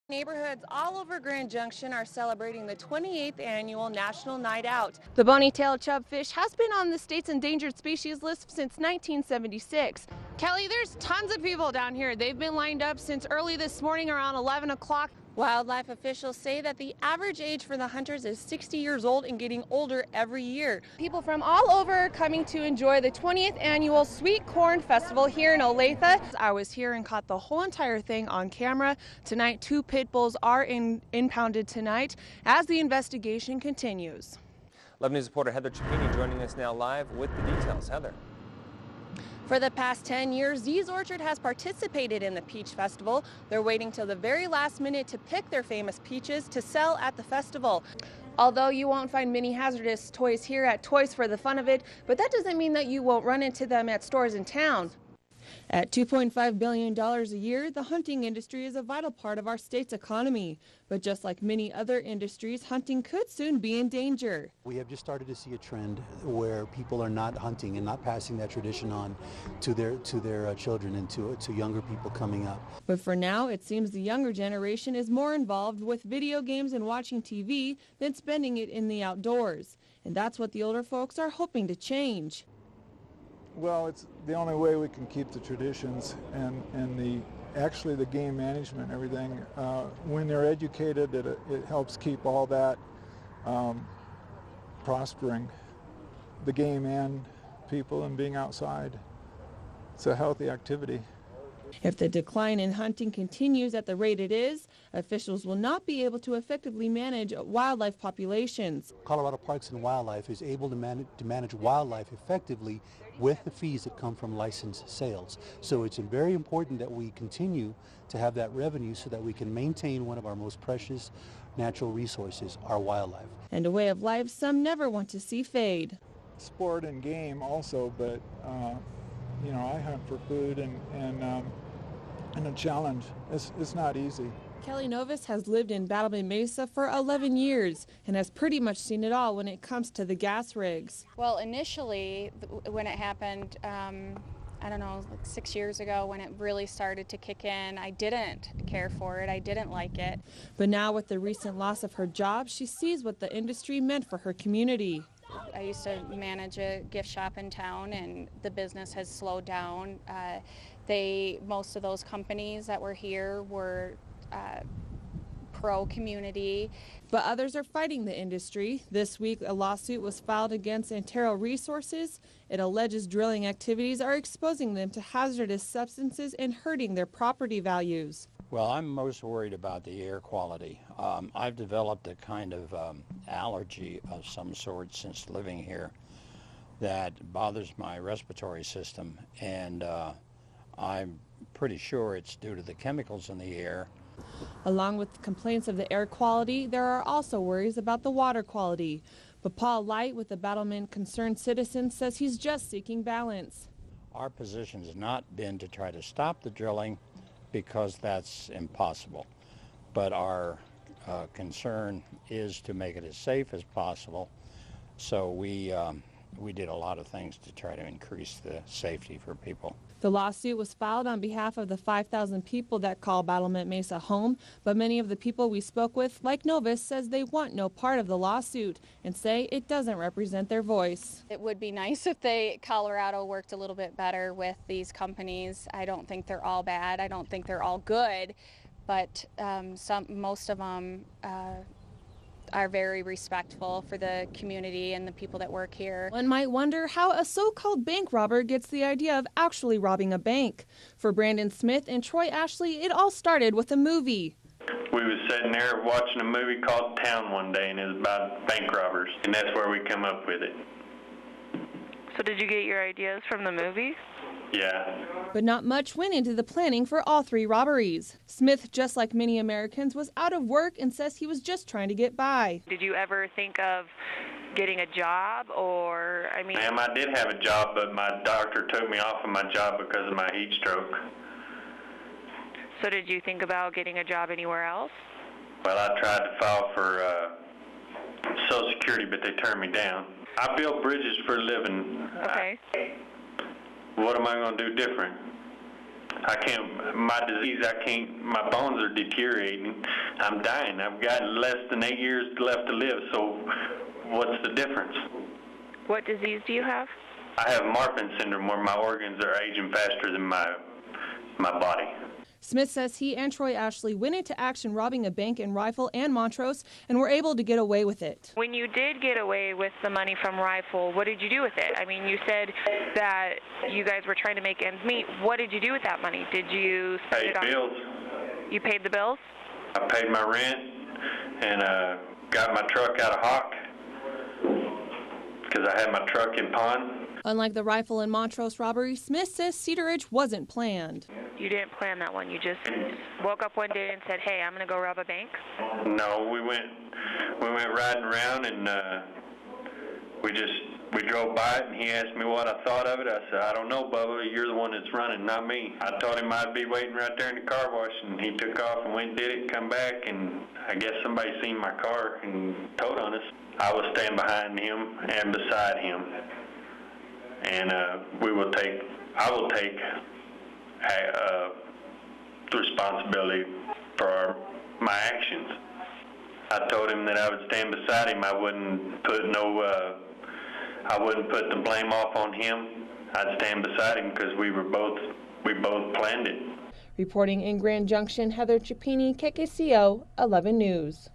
Neighborhoods all over Grand Junction are celebrating the 28th annual National Night Out. The bony-tailed chubfish has been on the state's endangered species list since 1976. Kelly, there's tons of people down here. They've been lined up since early this morning around 11 o'clock. Wildlife officials say that the average age for the hunters is 60 years old and getting older every year. People from all over are coming to enjoy the 20th annual Sweet Corn Festival here in Olathe. I was here and caught the whole entire thing on camera. Tonight, 2 pit bulls are impounded tonight as the investigation continues. 11 News reporter Heather Cicchini joining us now live with the details. Heather. For the past 10 years, Zee's Orchard has participated in the Peach Festival. They're waiting till the very last minute to pick their famous peaches to sell at the festival. Although you won't find many hazardous toys here at Toys for the Fun of It, but that doesn't mean that you won't run into them at stores in town. At $2.5 billion a year, the hunting industry is a vital part of our state's economy. But just like many other industries, hunting could soon be in danger. We have just started to see a trend where people are not hunting and not passing that tradition on to their children and to younger people coming up. But for now, it seems the younger generation is more involved with video games and watching TV than spending it in the outdoors. And that's what the older folks are hoping to change. Well, it's the only way we can keep the traditions and actually the game management, everything. When they're educated, it helps keep all that prospering, the game and people and being outside. It's a healthy activity. If the decline in hunting continues at the rate it is, officials will not be able to effectively manage wildlife populations. Colorado Parks and Wildlife is able to manage wildlife effectively with the fees that come from licensed sales. So it's very important that we continue to have that revenue so that we can maintain one of our most precious natural resources, our wildlife. And a way of life some never want to see fade. Sport and game also, but you know, I hunt for food and a challenge. It's not easy. Kelly Novus has lived in Battlement Mesa for 11 years and has pretty much seen it all when it comes to the gas rigs. Well, initially, when it happened, I don't know, like 6 years ago when it really started to kick in, I didn't care for it. I didn't like it. But now with the recent loss of her job, she sees what the industry meant for her community. I used to manage a gift shop in town, and the business has slowed down. Most of those companies that were here were pro-community. But others are fighting the industry. This week, a lawsuit was filed against Antero Resources. It alleges drilling activities are exposing them to hazardous substances and hurting their property values. Well, I'm most worried about the air quality. I've developed a kind of allergy of some sort since living here that bothers my respiratory system, and I'm pretty sure it's due to the chemicals in the air. Along with complaints of the air quality, there are also worries about the water quality. But Paul Light with the Battlement Concerned Citizens says he's just seeking balance. Our position has not been to try to stop the drilling, because that's impossible. But our concern is to make it as safe as possible. So we did a lot of things to try to increase the safety for people. The lawsuit was filed on behalf of the 5,000 people that call Battlement Mesa home, but many of the people we spoke with, like Novus, says they want no part of the lawsuit and say it doesn't represent their voice. It would be nice if Colorado worked a little bit better with these companies. I don't think they're all bad. I don't think they're all good, but most of them are very respectful for the community and the people that work here. One might wonder how a so-called bank robber gets the idea of actually robbing a bank. For Brandon Smith and Troy Ashley, it all started with a movie. We was sitting there watching a movie called Town one day, and it was about bank robbers, and that's where we come up with it. So did you get your ideas from the movie? Yeah. But not much went into the planning for all 3 robberies. Smith, just like many Americans, was out of work and says he was just trying to get by. Did you ever think of getting a job, or, I mean... Ma'am, I did have a job, but my doctor took me off of my job because of my heat stroke. So did you think about getting a job anywhere else? Well, I tried to file for Social Security, but they turned me down. I build bridges for a living. Okay. What am I going to do different? My disease, my bones are deteriorating. I'm dying. I've got less than 8 years left to live, so what's the difference? What disease do you have? I have Marfan syndrome, where my organs are aging faster than my body. Smith says he and Troy Ashley went into action robbing a bank in Rifle and Montrose and were able to get away with it. When you did get away with the money from Rifle, what did you do with it? I mean, you said that you guys were trying to make ends meet. What did you do with that money? Did you spend Paid it on bills. You paid the bills? I paid my rent and got my truck out of Hawk because I had my truck in Pond. Unlike the Rifle and Montrose robbery, Smith says Cedar Ridge wasn't planned. You didn't plan that one. You just woke up one day and said, "Hey, I'm going to go rob a bank." No, we went riding around and we drove by it and he asked me what I thought of it. I said, "I don't know, Bubba. You're the one that's running, not me." I told him I'd be waiting right there in the car wash, and he took off and went and did it, come back, and I guess somebody seen my car and told on us. I was standing behind him and beside him, and I will take the responsibility for my actions. I told him that I would stand beside him. I wouldn't put the blame off on him. I'd stand beside him because we both planned it. Reporting in Grand Junction, Heather Chapini, KKCO 11 News.